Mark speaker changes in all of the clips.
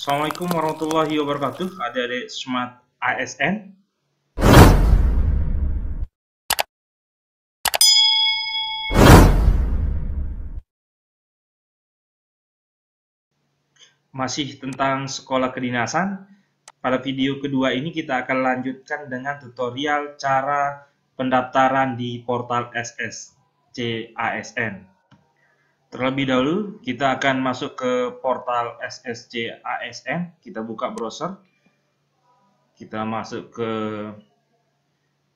Speaker 1: Assalamualaikum warahmatullahi wabarakatuh, adik-adik Smart ASN. Masih tentang sekolah kedinasan. Pada video kedua ini kita akan lanjutkan dengan tutorial cara pendaftaran di portal SSC ASN. Terlebih dahulu, kita akan masuk ke portal SSC ASN. Kita buka browser. Kita masuk ke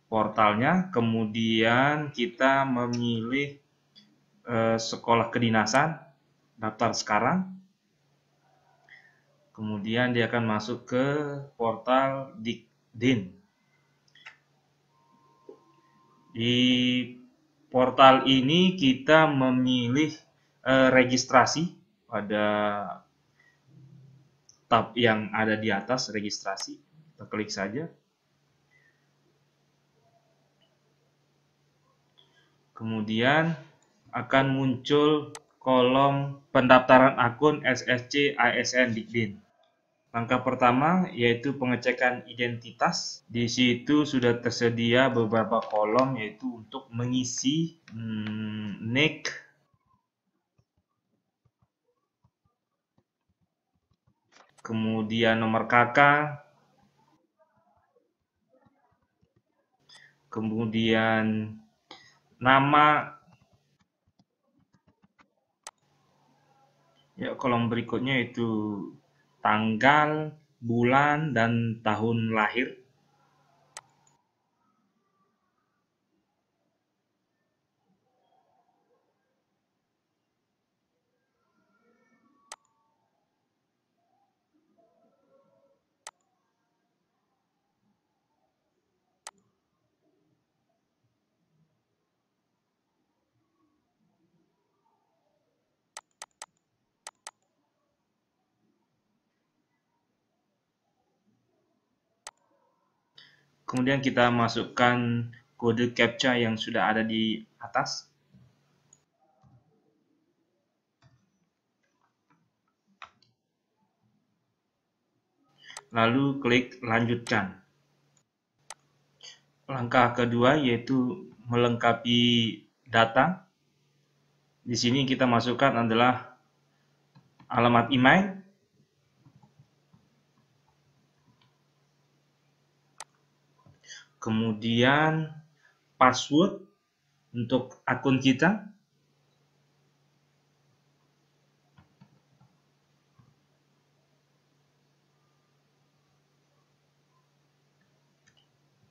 Speaker 1: portalnya, kemudian kita memilih sekolah kedinasan, daftar sekarang. Kemudian dia akan masuk ke portal Dikdin. Di portal ini kita memilih registrasi pada tab yang ada di atas, registrasi. Kita klik saja. Kemudian akan muncul kolom pendaftaran akun SSC ASN Dikdin. Langkah pertama yaitu pengecekan identitas. Di situ sudah tersedia beberapa kolom, yaitu untuk mengisi NIK, kemudian nomor KK, kemudian nama. Ya, kolom berikutnya itu tanggal, bulan, dan tahun lahir. Kemudian kita masukkan kode CAPTCHA yang sudah ada di atas. Lalu klik lanjutkan. Langkah kedua yaitu melengkapi data. Di sini kita masukkan adalah alamat email, kemudian password untuk akun kita,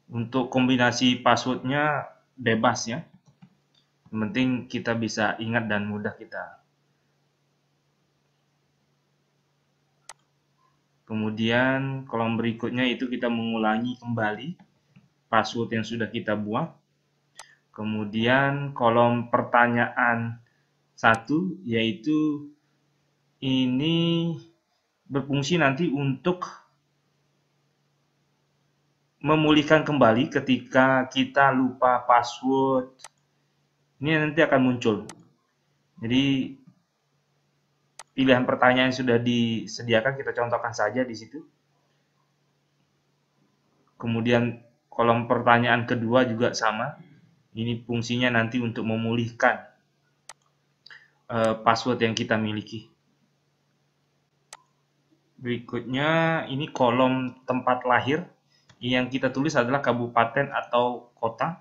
Speaker 1: untuk kombinasi passwordnya bebas ya, yang penting kita bisa ingat dan mudah kita. Kemudian kolom berikutnya itu kita mengulangi kembali password yang sudah kita buat. Kemudian kolom pertanyaan 1, yaitu ini berfungsi nanti untuk memulihkan kembali ketika kita lupa password. Ini nanti akan muncul. Jadi pilihan pertanyaan yang sudah disediakan kita contohkan saja di situ. Kemudian kolom pertanyaan kedua juga sama. Ini fungsinya nanti untuk memulihkan password yang kita miliki. Berikutnya ini kolom tempat lahir. Yang kita tulis adalah kabupaten atau kota.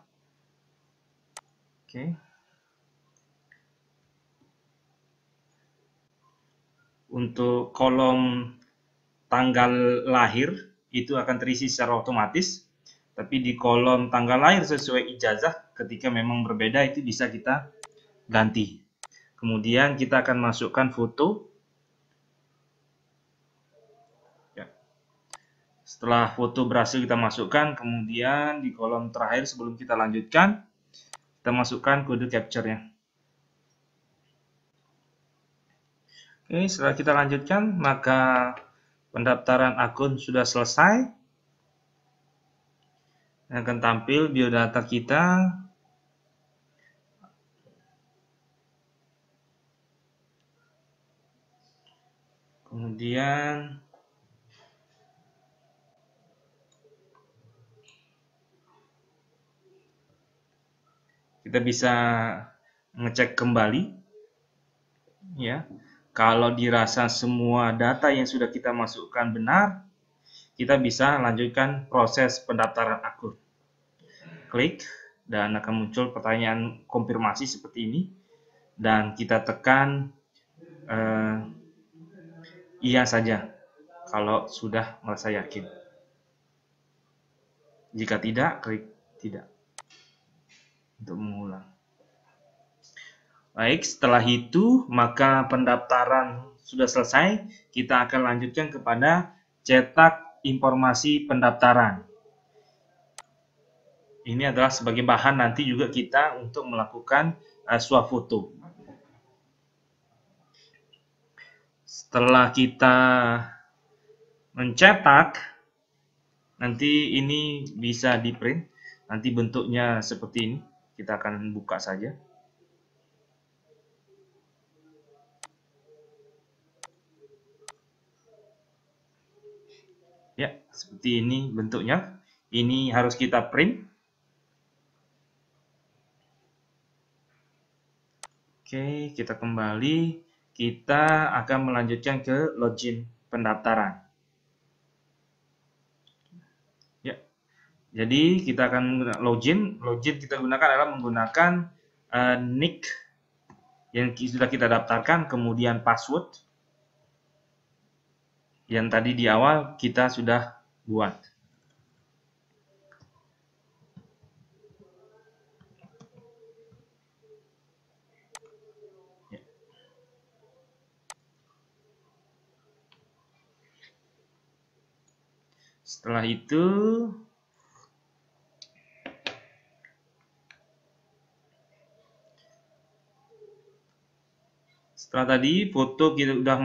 Speaker 1: Oke. Untuk kolom tanggal lahir itu akan terisi secara otomatis. Tapi di kolom tanggal lahir sesuai ijazah, ketika memang berbeda itu bisa kita ganti. Kemudian kita akan masukkan foto. Ya. Setelah foto berhasil kita masukkan, kemudian di kolom terakhir sebelum kita lanjutkan, kita masukkan kode capture-nya. Oke, setelah kita lanjutkan, maka pendaftaran akun sudah selesai. Akan tampil biodata kita. Kemudian Kita bisa ngecek kembali, ya. Kalau dirasa semua data yang sudah kita masukkan benar, kita bisa lanjutkan proses pendaftaran akun. Klik dan akan muncul pertanyaan konfirmasi seperti ini, dan kita tekan iya saja kalau sudah merasa yakin. Jika tidak, klik tidak untuk mengulang. Baik, setelah itu maka pendaftaran sudah selesai. Kita akan lanjutkan kepada cetak informasi pendaftaran. Ini adalah sebagai bahan nanti juga kita untuk melakukan swafoto. Setelah kita mencetak, nanti ini bisa di print. Nanti bentuknya seperti ini. Kita akan buka saja. Ya, seperti ini bentuknya. Ini harus kita print. Oke, kita kembali. Kita akan melanjutkan ke login pendaftaran. Ya, jadi kita akan login. Login kita gunakan adalah menggunakan nick yang sudah kita daftarkan, kemudian password yang tadi di awal kita sudah buat. Ya. Setelah itu tadi foto, kita sudah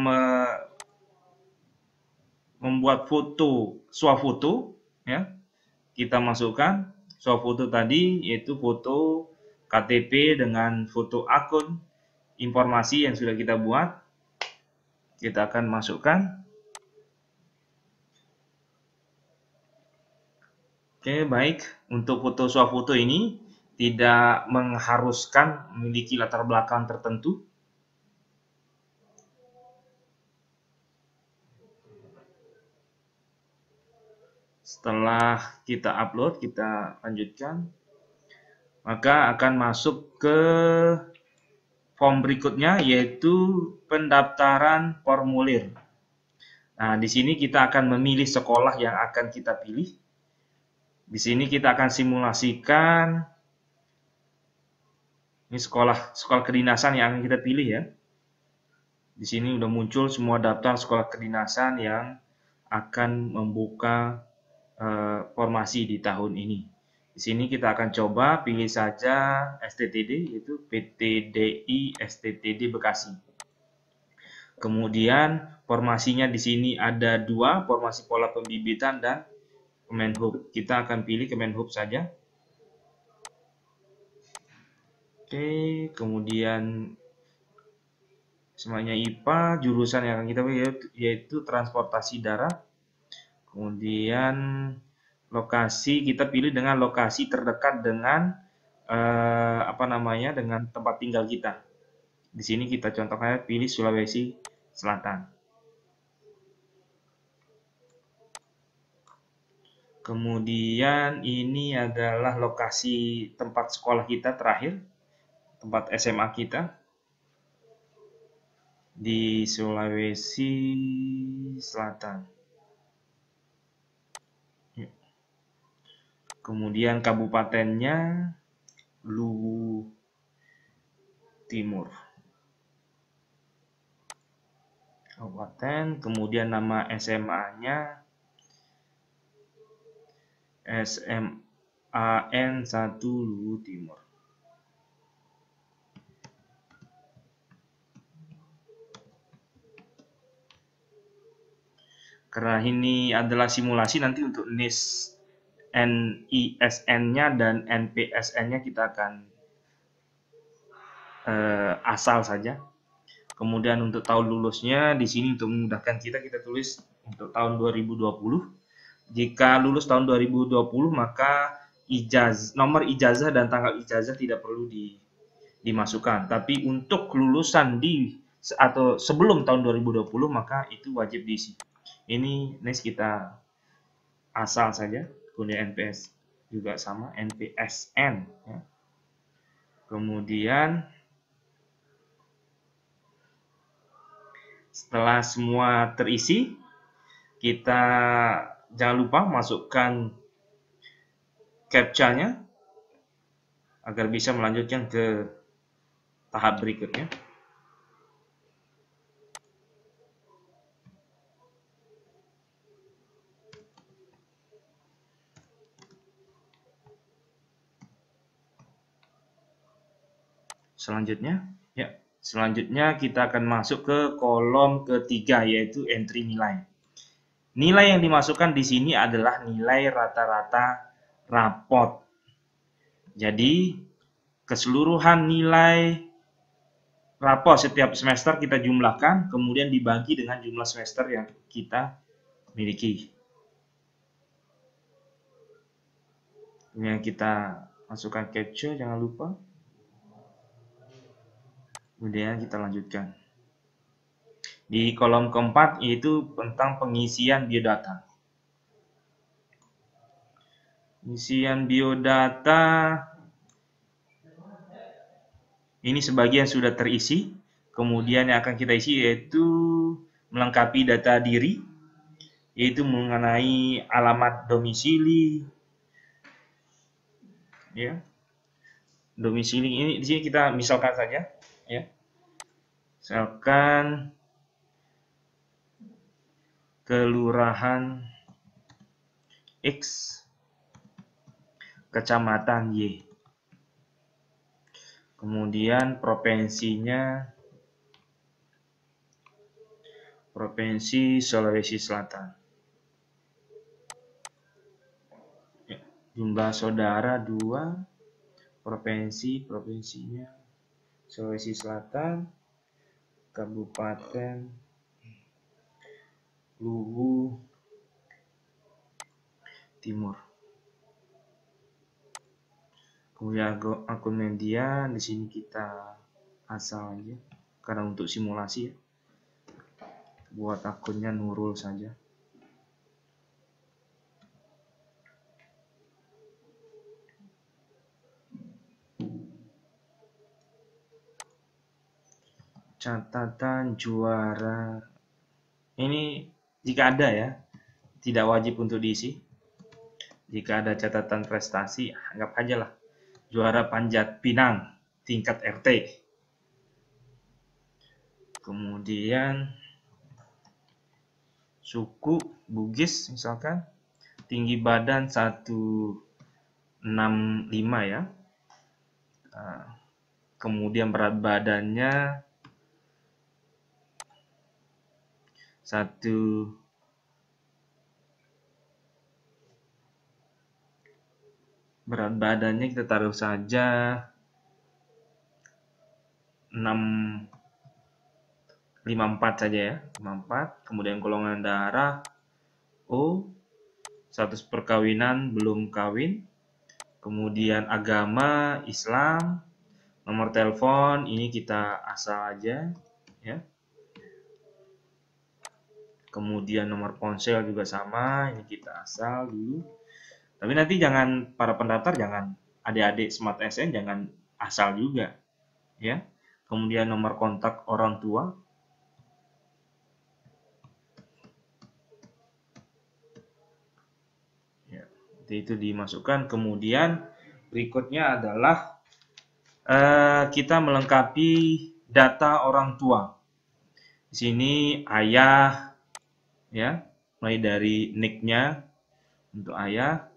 Speaker 1: membuat foto swafoto, ya. Kita masukkan swafoto tadi, yaitu foto KTP dengan foto akun, informasi yang sudah kita buat. Kita akan masukkan. Oke, baik. Untuk foto swafoto ini tidak mengharuskan memiliki latar belakang tertentu. Setelah kita upload, kita lanjutkan, maka akan masuk ke form berikutnya, yaitu pendaftaran formulir. Nah, di sini kita akan memilih sekolah yang akan kita pilih. Di sini kita akan simulasikan ini sekolah kedinasan yang akan kita pilih, ya. Di sini udah muncul semua daftar sekolah kedinasan yang akan membuka formasi di tahun ini. Di sini kita akan coba pilih saja STTD, yaitu PTDI STTD Bekasi. Kemudian formasinya di sini ada dua, formasi pola pembibitan dan Kemenhub. Kita akan pilih Kemenhub saja. Oke, kemudian semuanya IPA, jurusan yang akan kita pilih yaitu transportasi darat. Kemudian lokasi kita pilih dengan lokasi terdekat dengan dengan tempat tinggal kita. Di sini kita contohnya pilih Sulawesi Selatan. Kemudian ini adalah lokasi tempat sekolah kita terakhir, tempat SMA kita di Sulawesi Selatan. Kemudian kabupatennya Luwu Timur. Kabupaten, kemudian nama SMA-nya SMAN 1 Luwu Timur. Karena ini adalah simulasi, nanti untuk NIS NISN-nya dan NPSN-nya kita akan asal saja. Kemudian untuk tahun lulusnya di sini untuk memudahkan kita tulis untuk tahun 2020. Jika lulus tahun 2020 maka nomor ijazah dan tanggal ijazah tidak perlu dimasukkan. Tapi untuk kelulusan atau sebelum tahun 2020 maka itu wajib diisi. Ini next kita asal saja, kemudian NPS juga sama, NPSN. Ya. Kemudian setelah semua terisi, kita jangan lupa masukkan CAPTCHA-nya agar bisa melanjutkan ke tahap berikutnya. Selanjutnya kita akan masuk ke kolom ketiga, yaitu entry nilai. Nilai yang dimasukkan di sini adalah nilai rata-rata rapot. Jadi keseluruhan nilai rapot setiap semester kita jumlahkan, kemudian dibagi dengan jumlah semester yang kita miliki. Kemudian kita masukkan CAPTCHA, jangan lupa. Kemudian kita lanjutkan. Di kolom keempat yaitu tentang pengisian biodata. Pengisian biodata ini sebagian sudah terisi. Kemudian yang akan kita isi yaitu melengkapi data diri, yaitu mengenai alamat domisili. Ya. Domisili ini di sini kita misalkan saja, ya. Misalkan kelurahan X, kecamatan Y. Kemudian provinsinya Provinsi Sulawesi Selatan. Ya, jumlah saudara 2, provinsinya Sulawesi Selatan, Kabupaten Luwu Timur. Kemudian akun media di sini kita asal aja karena untuk simulasi ya. Buat akunnya Nurul saja. Catatan juara ini jika ada ya, tidak wajib untuk diisi. Jika ada catatan prestasi, anggap aja lah juara Panjat Pinang tingkat RT. Kemudian suku Bugis misalkan, tinggi badan 165 ya. Kemudian berat badannya kita taruh saja 54 saja ya, 54. Kemudian golongan darah O, status perkawinan belum kawin. Kemudian agama Islam, nomor telepon ini kita asal aja ya. Kemudian nomor ponsel juga sama, ini kita asal dulu. Tapi nanti jangan, para pendaftar jangan, adik-adik Smart SN jangan asal juga ya. Kemudian nomor kontak orang tua. Ya, itu dimasukkan. Kemudian berikutnya adalah kita melengkapi data orang tua. Di sini ayah ya, mulai dari NIK-nya untuk ayah.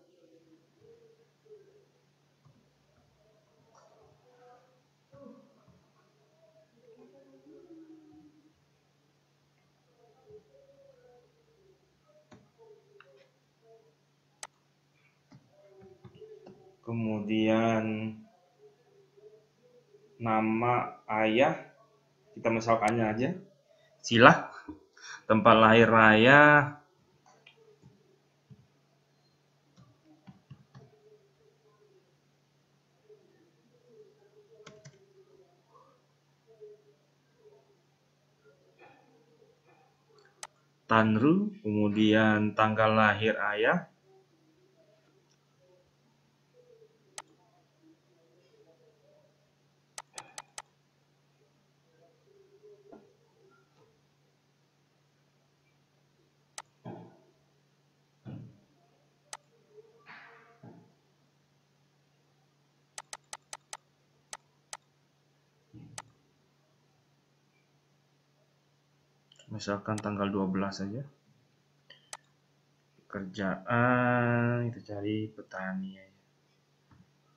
Speaker 1: Kemudian nama ayah kita misalkannya aja Silah, tempat lahir raya Tanru, kemudian tanggal lahir ayah, misalkan tanggal 12 saja. Kerjaan, kita cari petani ya.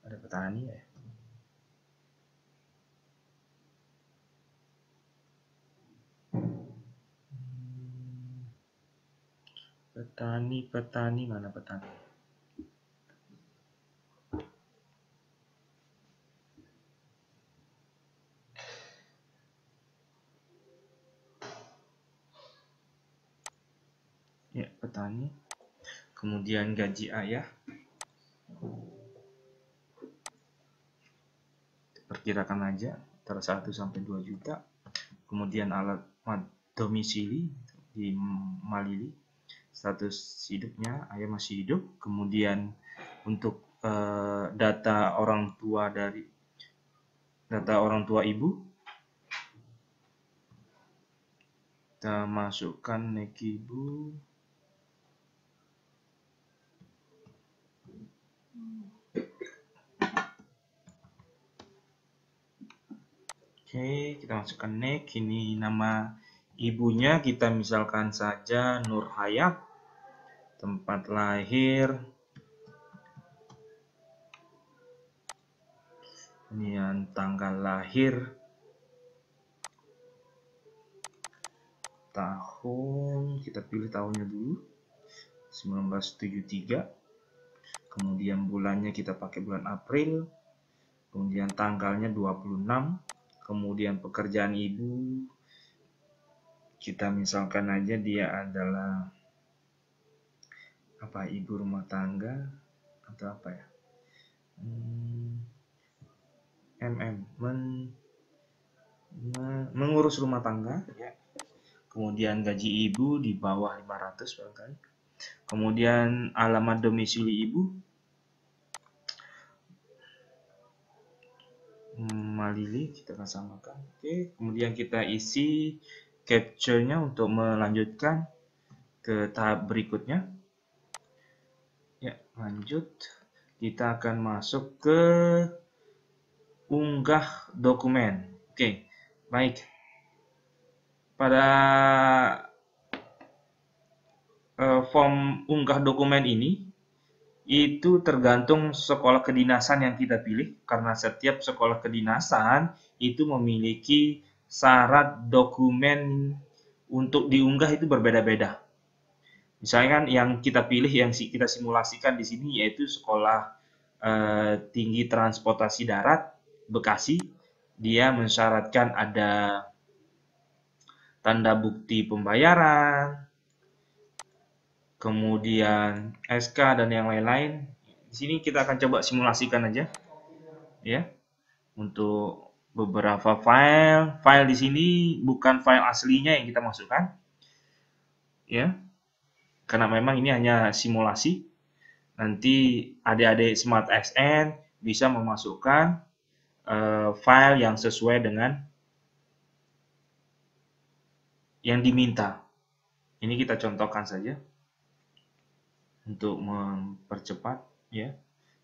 Speaker 1: Ada petani ya. Petani, mana petani? Ya, petani. Kemudian gaji ayah. Perkirakan aja antara 1 sampai 2 juta. Kemudian alamat domisili di Malili. Status hidupnya, ayah masih hidup. Kemudian untuk data orang tua ibu, kita masukkan nik ibu. Oke, kita masukkan nik. Ini nama ibunya, kita misalkan saja Nur Hayat. Tempat lahir, kemudian tanggal lahir, tahun, kita pilih tahunnya dulu, 1973. Kemudian bulannya kita pakai bulan April. Kemudian tanggalnya 26. Kemudian pekerjaan ibu, kita misalkan aja dia adalah apa, ibu rumah tangga atau apa ya, mengurus rumah tangga ya. Kemudian gaji ibu di bawah 500 barangkali. Kemudian alamat domisili ibu, Malili, kita akan samakan. Oke, kemudian kita isi capture-nya untuk melanjutkan ke tahap berikutnya. Ya, lanjut. Kita akan masuk ke unggah dokumen. Oke, baik. Pada form unggah dokumen ini, itu tergantung sekolah kedinasan yang kita pilih, karena setiap sekolah kedinasan itu memiliki syarat dokumen untuk diunggah itu berbeda-beda. Misalnya kan yang kita pilih, yang kita simulasikan di sini yaitu Sekolah Tinggi Transportasi Darat Bekasi. Dia mensyaratkan ada tanda bukti pembayaran, kemudian SK dan yang lain-lain. Di sini kita akan coba simulasikan aja, ya, untuk beberapa file. File di sini bukan file aslinya yang kita masukkan, ya. Karena memang ini hanya simulasi. Nanti adik-adik Smart SN bisa memasukkan file yang sesuai dengan yang diminta. Ini kita contohkan saja untuk mempercepat, ya.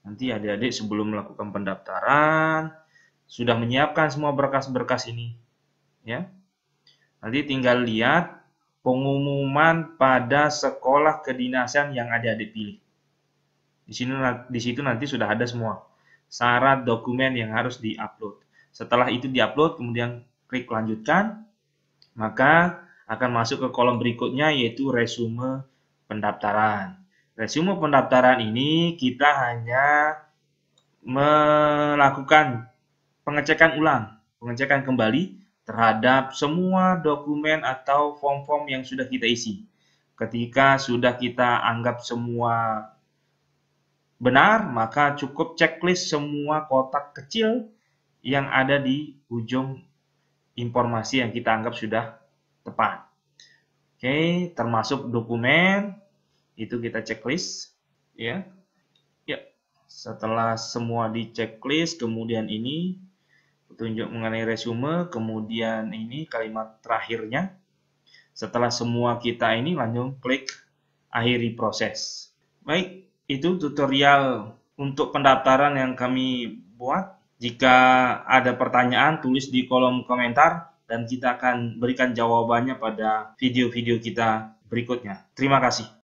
Speaker 1: Nanti adik-adik sebelum melakukan pendaftaran sudah menyiapkan semua berkas-berkas ini, ya. Nanti tinggal lihat pengumuman pada sekolah kedinasan yang adik-adik pilih. Di situ nanti sudah ada semua syarat dokumen yang harus diupload. Setelah itu diupload, kemudian klik lanjutkan, maka akan masuk ke kolom berikutnya yaitu resume pendaftaran. Resume pendaftaran ini kita hanya melakukan pengecekan ulang, pengecekan kembali terhadap semua dokumen atau form-form yang sudah kita isi. Ketika sudah kita anggap semua benar, maka cukup checklist semua kotak kecil yang ada di ujung informasi yang kita anggap sudah tepat. Oke, termasuk dokumen itu kita checklist ya. Ya, setelah semua di checklist, kemudian ini petunjuk mengenai resume, kemudian ini kalimat terakhirnya. Setelah semua kita ini langsung klik akhiri proses. Baik, itu tutorial untuk pendaftaran yang kami buat. Jika ada pertanyaan, tulis di kolom komentar dan kita akan berikan jawabannya pada video-video kita berikutnya. Terima kasih.